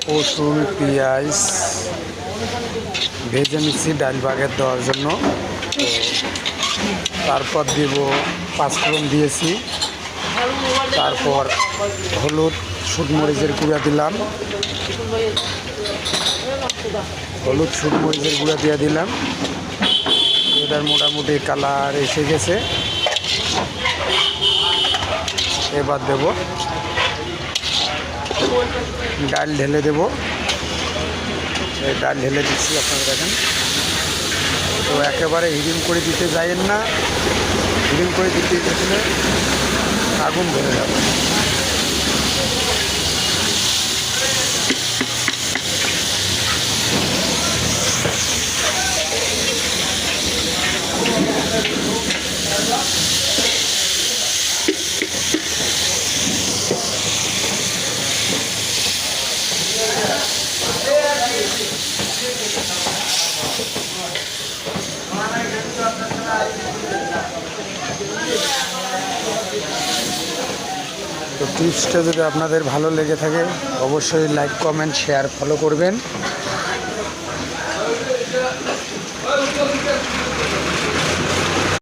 রসুন পেঁয়াজ ভেজে নিচ্ছি ডাল বাগের দেওয়ার জন্য। তো তারপর দেব পাঁচফোড়ন দিয়েছি, তারপর হলুদ শুকমরিচের গুঁড়া দিলাম, হলুদ শুকমরিচের গুঁড়া দিয়ে দিলাম। এটার মোটামুটি কালার এসে গেছে। এবার দেব ডাল ঢেলে দেব। এই ডাল ঢেলে দিচ্ছি, আপনারা দেখেন। তো একেবারে হিডিম করে দিতে যাবেন না, হিডিম করে দিতে গেলে আগুন ধরে যাবে। তো টিপসটা যদি আপনাদের ভালো লেগে থাকে অবশ্যই লাইক কমেন্ট শেয়ার ফলো করবেন।